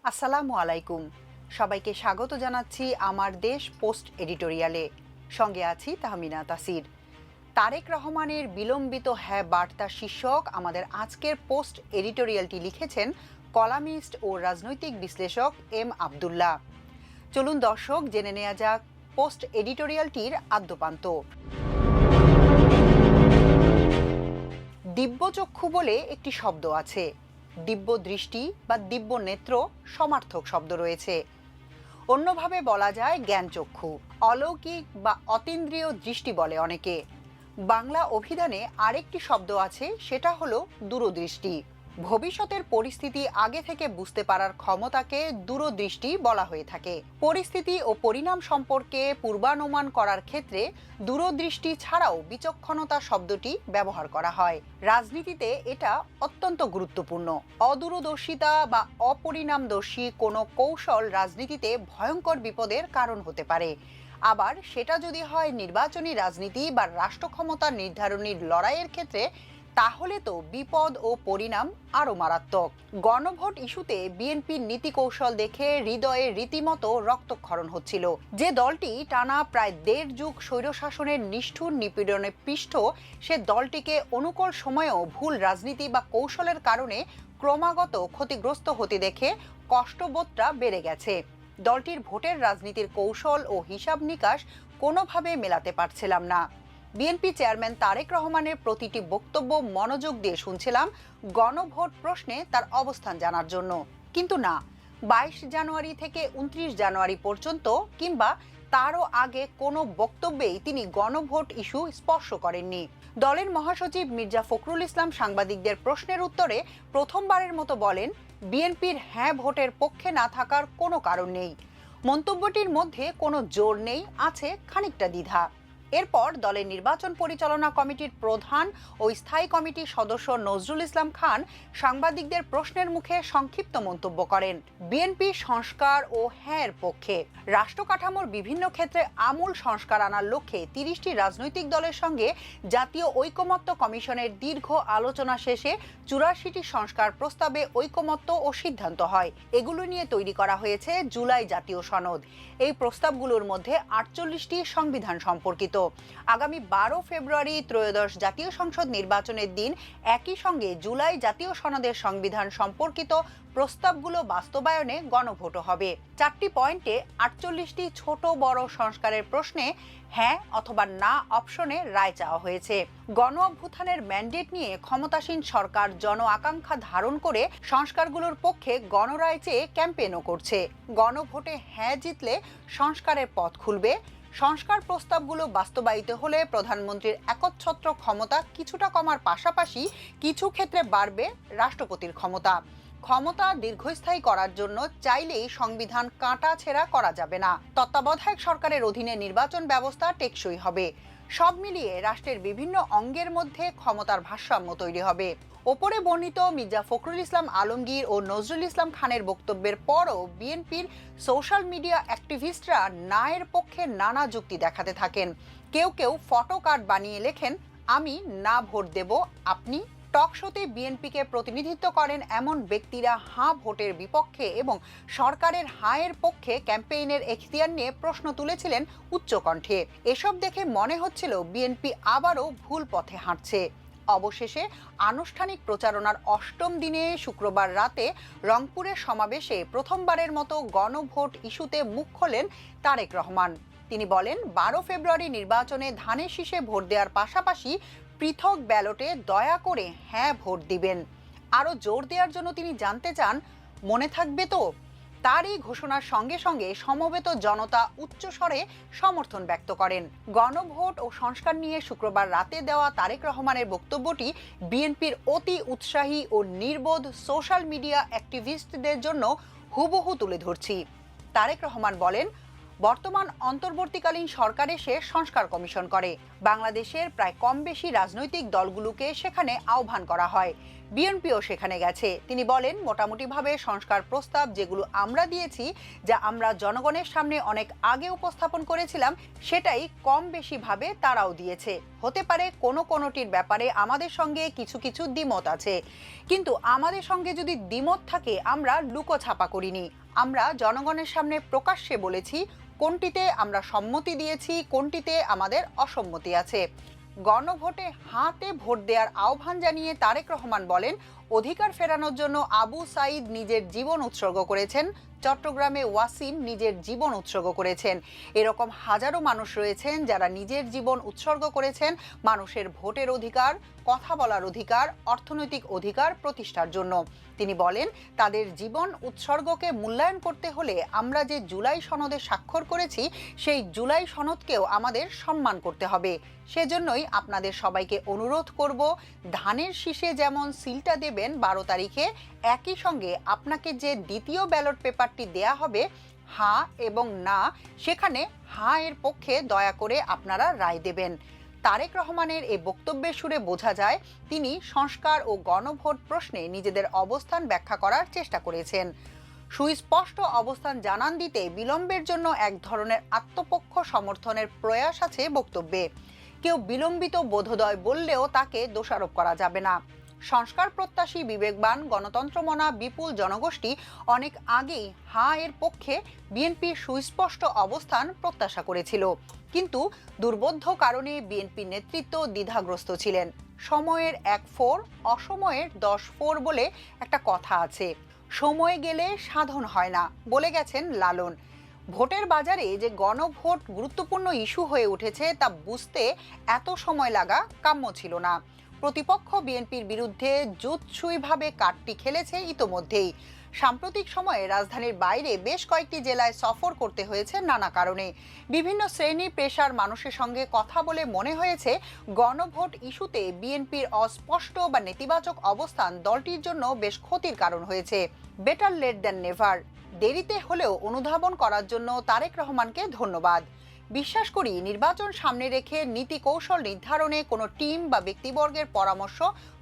আসসালামু আলাইকুম। সবাইকে স্বাগত জানাচ্ছি আমার দেশ পোস্ট এডিটোরিয়ালে। সঙ্গে আছি তাহমিনা তাসির। তারেক রহমানের বিলম্বিত হ্যাঁ বার্তা শীর্ষক আমাদের আজকের পোস্ট এডিটোরিয়ালটি লিখেছেন কলামিস্ট ও রাজনৈতিক বিশ্লেষক এম আব্দুল্লাহ। চলুন দর্শক জেনে নেওয়া যাক পোস্ট এডিটোরিয়ালটির আদ্যোপান্ত। দিব্যচক্ষু বলে একটি শব্দ আছে, দিব্য দৃষ্টি বা দিব্য নেত্র সমার্থক শব্দ রয়েছে। অন্যভাবে বলা যায় জ্ঞানচক্ষু, অলৌকিক বা অতীন্দ্রিয় দৃষ্টি বলে অনেকে। বাংলা অভিধানে আরেকটি শব্দ আছে, সেটা হলো দূরদৃষ্টি। ভবিষ্যতের পরিস্থিতি আগে থেকে বুঝতে পারার ক্ষমতাকে দূরদৃষ্টি বলা হয়ে থাকে। পরিস্থিতি ও পরিণাম সম্পর্কে পূর্বানুমান করার ক্ষেত্রে দূরদৃষ্টি ছাড়াও বিচক্ষণতা শব্দটি ব্যবহার করা হয়। রাজনীতিতে এটা অত্যন্ত গুরুত্বপূর্ণ। অদূরদর্শিতা বা অপরিণামদর্শী কোনো কৌশল রাজনীতিতে ভয়ঙ্কর বিপদের কারণ হতে পারে। আবার সেটা যদি হয় নির্বাচনী রাজনীতি বা রাষ্ট্র ক্ষমতা নির্ধারণীর লড়াইয়ের ক্ষেত্রে, তাহলে তো বিপদ ও পরিণাম আরো মারাত্মক। গণভোট ইস্যুতে বিএনপির নীতি কৌশল দেখে হৃদয়ে রীতিমতো রক্তক্ষরণ হচ্ছিল। যে দলটি টানা প্রায় ১.৫ যুগ স্বৈরশাসনের নিষ্ঠুর নিপীড়নে পিষ্ট, সে দলটিকে অনুকূল সময়েও ভুল রাজনীতি বা কৌশলের কারণে ক্রমাগত ক্ষতিগ্রস্ত হতে দেখে কষ্টবোধটা বেড়ে গেছে। দলটির ভোটের রাজনীতির কৌশল ও হিসাব নিকাশ কোনোভাবে মেলাতে পারছিলাম না। বিএনপি চেয়ারম্যান তারেক রহমানের প্রতিটি বক্তব্য মনোযোগ দিয়ে শুনছিলাম গণভোট প্রশ্নে তার অবস্থান জানার জন্য। কিন্তু না, ২২ জানুয়ারি থেকে ২৯ জানুয়ারি পর্যন্ত কিংবা তারও আগে কোনো বক্তব্যেই তিনি গণভোট ইস্যু স্পর্শ করেননি। দলের মহাসচিব মির্জা ফখরুল ইসলাম সাংবাদিকদের প্রশ্নের উত্তরে প্রথমবারের মতো বলেন, বিএনপির হ্যাঁ ভোটের পক্ষে না থাকার কোনো কারণ নেই। মন্তব্যটির মধ্যে কোনো জোর নেই, আছে খানিকটা দ্বিধা। এরপর দলের নির্বাচন পরিচালনা কমিটির প্রধান ও স্থায়ী কমিটির সদস্য নজরুল ইসলাম খান সাংবাদিকদের প্রশ্নের মুখে সংক্ষিপ্ত মন্তব্য করেন, বিএনপি সংস্কার ও হ্যাঁর পক্ষে। রাষ্ট্র কাঠামোর বিভিন্ন ক্ষেত্রে আমূল সংস্কার আনার লক্ষ্যে ৩০টি রাজনৈতিক দলের সঙ্গে জাতীয় ঐকমত্য কমিশনের দীর্ঘ আলোচনা শেষে ৮৪টি সংস্কার প্রস্তাবে ঐকমত্য ও সিদ্ধান্ত হয়। এগুলো নিয়ে তৈরি করা হয়েছে জুলাই জাতীয় সনদ। এই প্রস্তাবগুলোর মধ্যে ৪৮টি সংবিধান সম্পর্কিত। আগামী ১২ ফেব্রুয়ারি ত্রয়োদশ জাতীয় সংসদ নির্বাচনের দিন একই সঙ্গে জুলাই জাতীয় সনদের সংবিধান সম্পর্কিত প্রস্তাবগুলো বাস্তবায়নে গণভোটও হবে। ৪টি পয়েন্টে ৪৮টি ছোট বড় সংস্কারের প্রশ্নে হ্যাঁ অথবা না অপশনে রায় চাওয়া হয়েছে। গণ অভ্যুত্থানের ম্যান্ডেট নিয়ে ক্ষমতাসীন সরকার জন আকাঙ্ক্ষা ধারণ করে সংস্কারগুলোর পক্ষে গণরায় চেয়ে ক্যাম্পেইনও করছে। গণভোটে হ্যাঁ জিতলে সংস্কারের পথ খুলবে। সংস্কার প্রস্তাবগুলো বাস্তবায়িত হলে প্রধানমন্ত্রীর একচ্ছত্র ক্ষমতা কিছুটা কমার পাশাপাশি কিছু ক্ষেত্রে বাড়বে রাষ্ট্রপতির ক্ষমতা দীর্ঘস্থায়ী করার জন্য চাইলেই সংবিধান কাটাছেঁড়া করা যাবে না। তত্ত্বাবধায়ক সরকারের অধীনে নির্বাচন ব্যবস্থা টেকসই হবে। সব মিলিয়ে রাষ্ট্রের বিভিন্ন অঙ্গের মধ্যে ক্ষমতার ভারসাম্য তৈরি হবে। ওপরে বর্ণিত মির্জা ফখরুল ইসলাম আলমগীর ও নজরুল ইসলাম খানের বক্তব্যের পরও বিএনপির সোশ্যাল মিডিয়া অ্যাক্টিভিস্টরা নায়ের পক্ষে নানা যুক্তি দেখাতে থাকেন। কেউ কেউ ফটো কার্ড বানিয়ে লেখেন, আমি না ভোট দেব আপনি। টক শোতে বিএনপিকে প্রতিনিধিত্ব করেন এমন ব্যক্তিরা হাঁ ভোটের বিপক্ষে এবং সরকারের হাঁয়ের পক্ষে ক্যাম্পেইনের এখতিয়ার নিয়ে প্রশ্ন তুলেছিলেন উচ্চকণ্ঠে। এসব দেখে মনে হচ্ছিল বিএনপি আবারও ভুল পথে হাঁটছে। অবশেষে আনুষ্ঠানিক প্রচারণার ৮ম দিনে শুক্রবার রাতে রংপুরের সমাবেশে প্রথমবারের মতো গণভোট ইস্যুতে মুখ খোলেন তারেক রহমান। তিনি বলেন, ১২ ফেব্রুয়ারি নির্বাচনে ধানের শীষে ভোট দেওয়ার পাশাপাশি পৃথক ব্যালটে দয়া করে হ্যাঁ ভোট দিবেন। আরও জোর দেওয়ার জন্য তিনি জানতে চান, মনে থাকবে তো? তার এই ঘোষণার সঙ্গে সঙ্গে সমবেত জনতা উচ্চস্বরে সমর্থন ব্যক্ত করেন। গণভোট ও সংস্কার নিয়ে শুক্রবার রাতে দেওয়া তারেক রহমানের বক্তব্যটি বিএনপির অতি উৎসাহী ও নির্বোধ সোশ্যাল মিডিয়া অ্যাক্টিভিস্টদের জন্য হুবহু তুলে ধরছি। তারেক রহমান বলেন, বর্তমান অন্তর্বর্তীকালীন সরকার এসে সংস্কার কমিশন করে। বাংলাদেশের প্রায় কম বেশি রাজনৈতিক দলগুলোকে সেখানে আহ্বান করা হয়। বিএনপিও সেখানে গেছে। তিনি বলেন, মোটামুটিভাবে সংস্কার প্রস্তাব যেগুলো আমরা দিয়েছি, যা আমরা জনগণের সামনে অনেক আগে উপস্থাপন করেছিলাম, সেটাই কম বেশি ভাবে তারাও দিয়েছে। হতে পারে কোনোটির ব্যাপারে আমাদের সঙ্গে কিছু দ্বিমত আছে, কিন্তু আমাদের সঙ্গে যদি দ্বিমত থাকে আমরা লুকোছাপা করিনি। আমরা জনগণের সামনে প্রকাশ্যে বলেছি কোনটিতে আমরা সম্মতি দিয়েছি, কোনটিতে আমাদের অসম্মতি আছে। গণভোটে হাতে ভোট দেওয়ার আহ্বান জানিয়ে তারেক রহমান বলেন, অধিকার ফেরানোর জন্য আবু সাঈদ নিজের জীবন উৎসর্গ করেছেন, চট্টগ্রামে ওয়াসিম নিজের জীবন উৎসর্গ করেছেন। এরকম হাজারো মানুষ রয়েছেন যারা নিজের জীবন উৎসর্গ করেছেন মানুষের ভোটের অধিকার, কথা বলার অধিকার, অর্থনৈতিক অধিকার প্রতিষ্ঠার জন্য। তিনি বলেন, তাদের জীবন উৎসর্গকে মূল্যায়ন করতে হলে আমরা যে জুলাই সনদে স্বাক্ষর করেছি, সেই জুলাই সনদকেও আমাদের সম্মান করতে হবে। সেজন্যই আপনাদের সবাইকে অনুরোধ করব, ধানের শীষে যেমন সিলটা দেবেন 12 তারিখে, একই সঙ্গে আপনাকে যে দ্বিতীয় ব্যালট পেপারটি দেয়া হবে হ্যাঁ এবং না, সেখানে হ্যাঁ এর পক্ষে দয়া করে আপনারা রায় দেবেন। তারেক রহমানের এই বক্তব্যের সুরে বোঝা যায় তিনি সংস্কার ও গণভোট প্রশ্নে নিজেদের অবস্থান ব্যাখ্যা করার চেষ্টা করেছেন। সুস্পষ্ট অবস্থান জানান দিতে বিলম্বের জন্য এক ধরনের আত্মপক্ষ সমর্থনের প্রয়াস আছে বক্তব্যে। কেউ বিলম্বিত বোধোদয় বললেও তাকে দোষারোপ করা যাবে না। সংস্কার প্রত্যাশী বিবেকবান গণতন্ত্রমনা বিপুল জনগোষ্ঠী অনেক আগেই হ্যাঁ এর পক্ষে বিএনপির সুস্পষ্ট অবস্থান প্রত্যাশা করেছিল, কিন্তু দুর্বোধ্য কারণে বিএনপি নেতৃত্ব দ্বিধাগ্রস্ত ছিলেন। সময়ের 1-4, অসময়ের 10-4 বলে একটা কথা আছে। সময় গেলে সাধন হয় না বলে গেছেন লালন। ভোটের বাজারে যে গণভোট গুরুত্বপূর্ণ ইস্যু হয়ে উঠেছে তা বুঝতে এত সময় লাগা কাম্য ছিল না। প্রতিপক্ষ বিএনপির বিরুদ্ধে জুৎসুইভাবে কাটটি খেলেছে ইতোমধ্যেই। সাম্প্রতিক সময়ে রাজধানীর বাইরে বেশ কয়েকটি জেলায় সফর করতে হয়েছে নানা কারণে। বিভিন্ন শ্রেণী পেশার মানুষের সঙ্গে কথা বলে মনে হয়েছে গণভোট ইস্যুতে বিএনপির অস্পষ্ট বা নেতিবাচক অবস্থান দলটির জন্য বেশ ক্ষতির কারণ হয়েছে। Better late than never. দেরিতে হলেও অনুধাবন করার জন্য তারেক রহমানকে ধন্যবাদ। বিশ্বাস করি নির্বাচন সামনে রেখে নীতি কৌশল নির্ধারণে কোনো টিম বা ব্যক্তিবর্গের পরামর্শ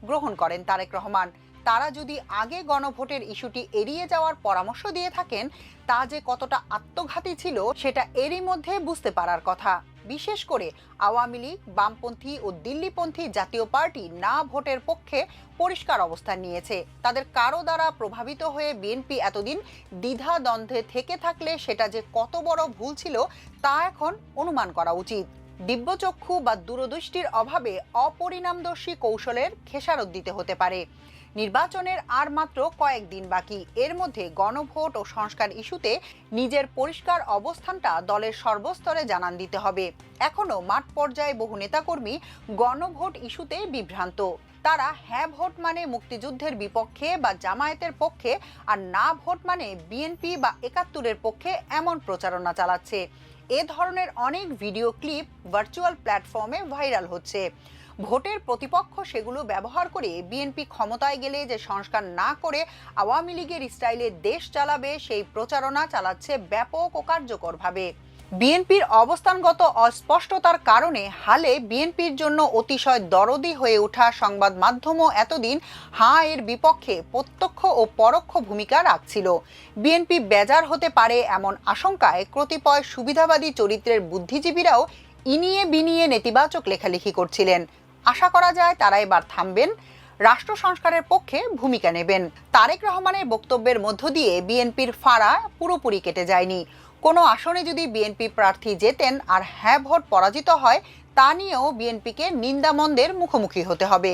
গ্রহণ করেন তারেক রহমান। তারা যদি আগে গণভোটের ইস্যুটি এড়িয়ে যাওয়ার পরামর্শ দিয়ে থাকেন, তা যে কতটা আত্মঘাতী ছিল সেটা এরই মধ্যে বুঝতে পারার কথা। বিশেষ করে আওয়ামী লীগ, বামপন্থী ও দিল্লিপন্থী জাতীয় পার্টি না ভোটের পক্ষে পরিষ্কার অবস্থান নিয়েছে। তাদের কারো দ্বারা প্রভাবিত হয়ে বিএনপি এতদিন দ্বিধা দ্বন্দ্বে থেকে থাকলে সেটা যে কত বড় ভুল ছিল তা এখন অনুমান করা উচিত। দিব্যচক্ষু বা দূরদৃষ্টির অভাবে অপরিণামদর্শী কৌশলের খেসারত দিতে হতে পারে। নির্বাচনের আর মাত্র কয়েকদিন বাকি। এর মধ্যে গণভোট ও সংস্কার ইস্যুতে নিজের পরিষ্কার অবস্থানটা দলের সর্বস্তরে জানান দিতে হবে। এখনো মাঠ পর্যায়ে বহু নেতাকর্মী গণভোট ইস্যুতে বিভ্রান্ত। তারা হ্যাঁ ভোট মানে মুক্তিযুদ্ধের বিপক্ষে বা জামায়াতের পক্ষে, আর না ভোট মানে বিএনপি বা ৭১-এর পক্ষে, এমন প্রচারণা চালাচ্ছে। এ ধরনের অনেক ভিডিও ক্লিপ ভার্চুয়াল প্ল্যাটফর্মে ভাইরাল হচ্ছে। ভোটের প্রতিপক্ষ সেগুলো ব্যবহার করে বিএনপি ক্ষমতায় গেলে যে সংস্কার না করে আওয়ামী লীগের স্টাইলে দেশ চালাবে, সেই প্রচারণা চালাচ্ছে ব্যাপক ও কার্যকরভাবে। বিএনপির অবস্থানগত অস্পষ্টতার কারণে হালে বিএনপির জন্য অতিশয় দরদি হয়ে ওঠা সংবাদ মাধ্যমও এতদিন হাঁ এর বিপক্ষে প্রত্যক্ষ ও পরোক্ষ ভূমিকা রাখছিল। বিএনপি বেজার হতে পারে এমন আশঙ্কায় কতিপয় সুবিধাবাদী চরিত্রের বুদ্ধিজীবীরাও ইনিয়ে বিনিয়ে নেতিবাচক লেখালেখি করছিলেন। আশা করা যায় তারা এবার থামবেন, রাষ্ট্র সংস্কারের পক্ষে ভূমিকা নেবেন। তারেক রহমানের বক্তব্যের মধ্য দিয়ে বিএনপির ফাঁড়া পুরোপুরি কেটে যায়নি। কোনো আসনে যদি বিএনপি প্রার্থী জেতেন আর হ্যাঁ ভোট পরাজিত হয়, তা নিয়েও বিএনপিকে নিন্দামন্দের মুখোমুখি হতে হবে।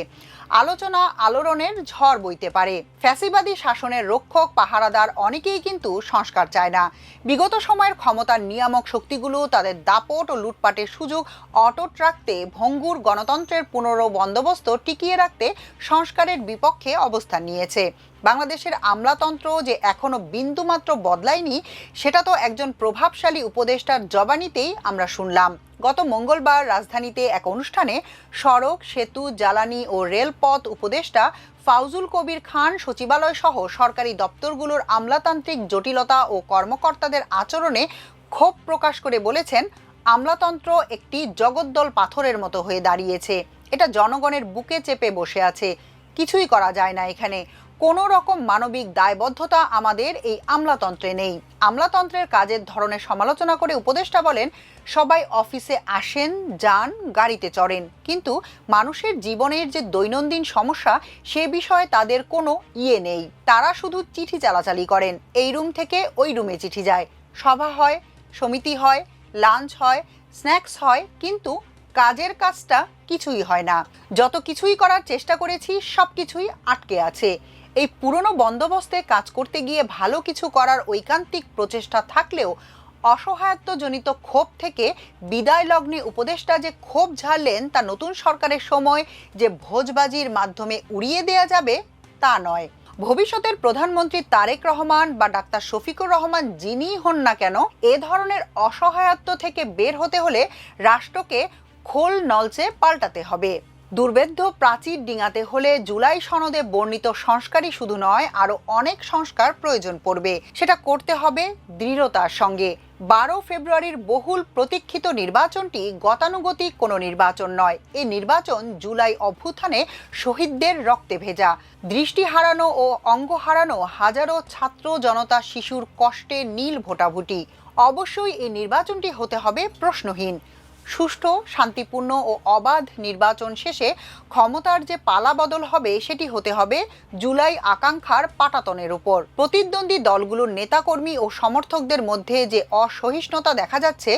আলোচনা আলোড়নের ঝড় বইতে পারে। ফ্যাসিবাদী শাসনের রক্ষক পাহারাদার অনেকেই কিন্তু সংস্কার চায় না। বিগত সময়ের ক্ষমতার নিয়ামক শক্তিগুলো তাদের দাপট ও লুটপাটের সুযোগ অটুট রাখতে, ভঙ্গুর গণতন্ত্রের পুনর্বন্দোবস্ত টিকিয়ে রাখতে সংস্কারের বিপক্ষে অবস্থান নিয়েছে। বাংলাদেশের আমলাতন্ত্র যে এখনো বিন্দুমাত্র বদলায়নি, সেটা তো একজন প্রভাবশালী উপদেষ্টার জবানিতেই আমরা শুনলাম। গত মঙ্গলবার রাজধানীতে এক অনুষ্ঠানে সড়ক, সেতু, জ্বালানি ও রেলপথ উপদেষ্টা ফাউজুল কবির খান সচিবালয় সহ সরকারি দপ্তরগুলোর আমলাতান্ত্রিক জটিলতা ও কর্মকর্তাদের আচরণে ক্ষোভ প্রকাশ করে বলেছেন, আমলাতন্ত্র একটি জগদ্দল পাথরের মতো হয়ে দাঁড়িয়েছে, এটা জনগণের বুকে চেপে বসে আছে, কিছুই করা যায় না এখানে, কোনো রকম মানবিক দায়বদ্ধতা আমাদের এই আমলাতন্ত্রে নেই। আমলাতন্ত্রের কাজের ধরনের সমালোচনা করে উপদেষ্টা বলেন, সবাই অফিসে আসেন, যান, গাড়িতে চড়েন, কিন্তু মানুষের জীবনের যে দৈনন্দিন সমস্যা সে বিষয়ে তাদের কোনো নেই। তারা শুধু চিঠি চালাচালি করেন, এই রুম থেকে ওই রুমে চিঠি যায়, সভা হয়, সমিতি হয়, লাঞ্চ হয়, স্ন্যাক্স হয়, কিন্তু কাজের কাজটা কিছুই হয় না। যত কিছুই করার চেষ্টা করেছি সব কিছুই আটকে আছে। এই পুরনো বন্দোবস্তে কাজ করতে গিয়ে ভালো কিছু করার ঐকান্তিক প্রচেষ্টা থাকলেও অসহায়ত্বজনিত ক্ষোভ থেকে বিদায় লগ্নে উপদেষ্টা যে ক্ষোভ ঝাড়লেন তা নতুন সরকারের সময় যে ভোজবাজির মাধ্যমে উড়িয়ে দেয়া যাবে তা নয়। ভবিষ্যতের প্রধানমন্ত্রী তারেক রহমান বা ডাক্তার শফিকুর রহমান যিনিই হন না কেন, এ ধরনের অসহায়ত্ব থেকে বের হতে হলে রাষ্ট্রকে খোল নলচে পাল্টাতে হবে। দুর্ভেদ্য প্রাচীর ডিঙাতে হলে জুলাই সনদে বর্ণিত সংস্কারই শুধু নয়, আরও অনেক সংস্কার প্রয়োজন পড়বে। সেটা করতে হবে দৃঢ়তার সঙ্গে। 12 ফেব্রুয়ারির বহুল প্রতীক্ষিত নির্বাচনটি গতানুগতিক কোনো নির্বাচন নয়। এই নির্বাচন জুলাই অভ্যুত্থানে শহীদদের রক্তে ভেজা, দৃষ্টি হারানো ও অঙ্গ হারানো হাজারো ছাত্র জনতা শিশুর কষ্টে নীল ভোটাভুটি। অবশ্যই এই নির্বাচনটি হতে হবে প্রশ্নহীন। সুষ্ঠু, শান্তিপূর্ণ ও অবাধ নির্বাচন শেষে ক্ষমতার যে পালা বদল হবে সেটি হতে হবে জুলাই আকাঙ্ক্ষার পাটাতনের উপর। প্রতিদ্বন্দ্বী দলগুলোর নেতাকর্মী ও সমর্থকদের মধ্যে যে অসহিষ্ণুতা দেখা যাচ্ছে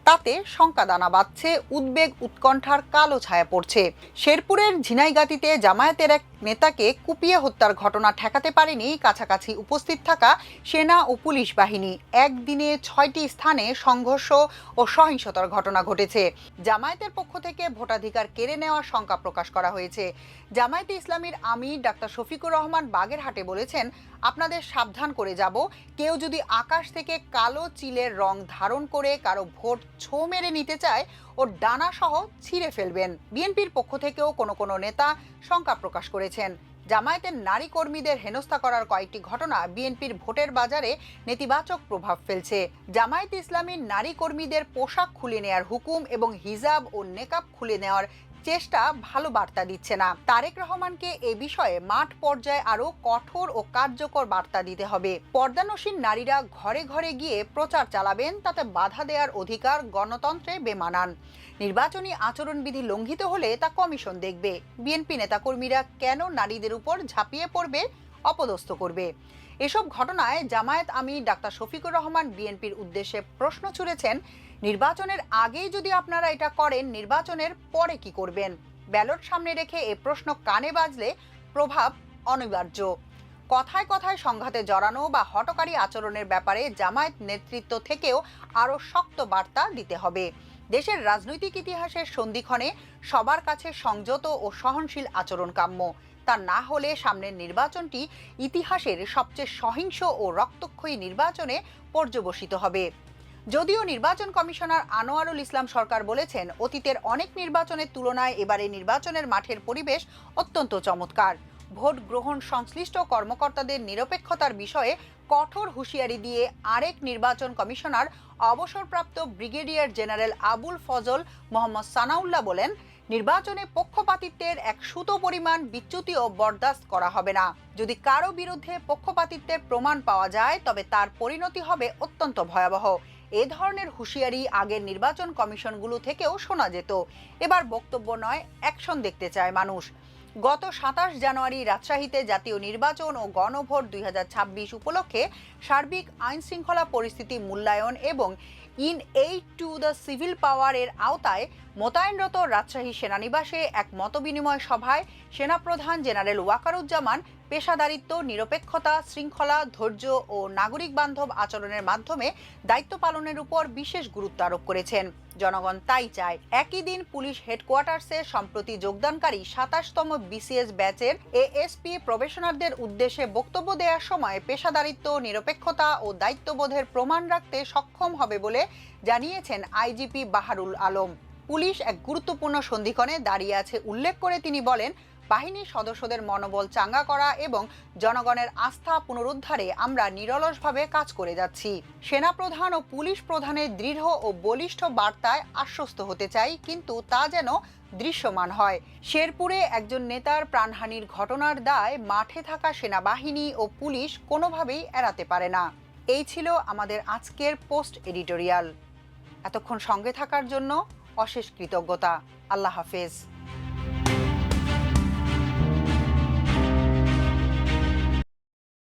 তাতে শঙ্কা দানা বাঁধছে, উদ্বেগ উৎকণ্ঠার কালো ছায়া পড়ছে। শেরপুরের ঝিনাইগাতিতে জামায়াতের এক নেতাকে কুপিয়ে হত্যার ঘটনা ঠেকাতে পারেনি কাছাকাছি উপস্থিত থাকা সেনা ও পুলিশ বাহিনী। একদিনে 6টি স্থানে সংঘর্ষ ও সহিংসতার ঘটনা ঘটেছে। জামায়াতের পক্ষ থেকে ভোটাধিকার কেড়ে নেওয়ার শঙ্কা প্রকাশ করা হয়েছে। জামায়াতে ইসলামীর আমির ডাক্তার শফিকুর রহমান বাগেরহাটে বলেছেন, আপনাদের সাবধান করে যাব, কেউ যদি আকাশ থেকে কালো চিলের রং ধারণ করে কারো ভোট ছো মেরে নিতে চায় ওর ডানা সহ ছিঁড়ে ফেলবেন। বিএনপির পক্ষ থেকেও কোনো নেতা শঙ্কা প্রকাশ করেছেন। জামায়াতের নারী কর্মীদের হেনস্থা করার কয়েকটি ঘটনা বিএনপির ভোটের বাজারে নেতিবাচক প্রভাব ফেলছে। জামায়াত ইসলামীর নারী কর্মীদের পোশাক খুলে নেওয়ার হুকুম এবং হিজাব ও নেকাব খুলে নেওয়ার চেষ্টা ভালো বার্তা দিচ্ছে না। তারেক রহমানকে এ বিষয়ে মাঠ পর্যায়ে আরও কঠোর ও কার্যকর বার্তা দিতে হবে। পর্দানসীন নারীরা ঘরে ঘরে গিয়ে প্রচার চালাবেন, তাতে বাধা দেওয়ার অধিকার গণতন্ত্রে বেমানান। নির্বাচনী আচরণবিধি লঙ্ঘিত হলে তা কমিশন দেখবে। বিএনপি নেতাকর্মীরা কেন নারীদের উপর ঝাঁপিয়ে পড়বে, অপদস্থ করবে? এসব ঘটনায় জামায়াত আমির ডাক্তার শফিকুর রহমান বিএনপির উদ্দেশ্যে প্রশ্ন ছুড়েছেন, নির্বাচনের আগেই যদি আপনারা এটা করেন, নির্বাচনের পরে কি করবেন? ব্যালট সামনে রেখে এ প্রশ্ন কানে বাজলে প্রভাব অনিবার্য। কথায় কথায় সংঘাতে জড়ানো বা হঠকারী আচরণের ব্যাপারে জামায়াত নেতৃত্ব থেকেও আরও শক্ত বার্তা দিতে হবে। দেশের রাজনৈতিক ইতিহাসের সন্ধিক্ষণে সবার কাছে সংযত ও সহনশীল আচরণ কাম্য। তা না হলে সামনের নির্বাচনটি ইতিহাসের সবচেয়ে সহিংস ও রক্তক্ষয়ী নির্বাচনে পর্যবসিত হবে। যদিও নির্বাচন কমিশনার আনোয়ারুল ইসলাম সরকার বলেছেন, অতীতের অনেক নির্বাচনের তুলনায় এবারে নির্বাচনের মাঠের পরিবেশ অত্যন্ত চমৎকার। ভোট গ্রহণ সংশ্লিষ্ট কর্মকর্তাদের নিরপেক্ষতার বিষয়ে কঠোর হুঁশিয়ারি দিয়ে আরেক নির্বাচন কমিশনার অবসরপ্রাপ্ত ব্রিগেডিয়ার জেনারেল আবুল ফজল মোহাম্মদ সানাউল্লাহ বলেন, নির্বাচনে পক্ষপাতিত্বের এক সুতো পরিমাণ বিচ্যুতিও বরদাস্ত করা হবে না। যদি কারো বিরুদ্ধে পক্ষপাতিত্বের প্রমাণ পাওয়া যায় তবে তার পরিণতি হবে অত্যন্ত ভয়াবহ। এ ধরনের হুঁশিয়ারি আগের নির্বাচন কমিশনগুলো থেকেও শোনা যেত। এবার বক্তব্য নয়, অ্যাকশন দেখতে চায় মানুষ। গত 27 জানুয়ারি রাজশাহীতে জাতীয় নির্বাচন ও গণভোট 2026 উপলক্ষে সার্বিক আইন শৃঙ্খলা পরিস্থিতি মূল্যায়ন এবং in aid to the civil পাওয়ার এর আওতায় মোতায়েনরত রাজশাহী সেনানিবাসে এক মতবিনিময় সভায় সেনাপ্রধান জেনারেল ওয়াকারুজ্জামান পেশাদারিত্ব, নিরপেক্ষতা, শৃঙ্খলা, ধৈর্য ও নাগরিক বান্ধব আচরণের মাধ্যমে দায়িত্ব পালনের উপর বিশেষ গুরুত্ব আরোপ করেছেন। জনগণ তাই চায়। একই দিন পুলিশ হেডকোয়ার্টার্সে সম্প্রতি যোগদানকারী 27তম বিসিএস ব্যাচের এএসপি প্রবেশনারদের উদ্দেশ্যে বক্তব্য দেওয়ার সময় পেশাদারিত্ব, নিরপেক্ষতা ও দায়িত্ববোধের প্রমাণ রাখতে সক্ষম হবে বলে জানিয়েছেন আইজিপি বাহারুল আলম। পুলিশ এক গুরুত্বপূর্ণ সন্ধিক্ষণে দাঁড়িয়ে আছে উল্লেখ করে তিনি বলেন, বাহিনীর সদস্যদের মনোবল চাঙ্গা করা এবং জনগণের আস্থা পুনরুদ্ধারে আমরা নিরলসভাবে কাজ করে যাচ্ছি। সেনাপ্রধান ও পুলিশ প্রধানের দৃঢ় ও বলিষ্ঠ বার্তায় আশ্বস্ত হতে চাই, কিন্তু তা যেন দৃশ্যমান হয়। শেরপুরে একজন নেতার প্রাণহানির ঘটনার দায় মাঠে থাকা সেনাবাহিনী ও পুলিশ কোনোভাবেই এড়াতে পারে না। এই ছিল আমাদের আজকের পোস্ট এডিটোরিয়াল। এতক্ষণ সঙ্গে থাকার জন্য অশেষ কৃতজ্ঞতা। আল্লাহ হাফেজ।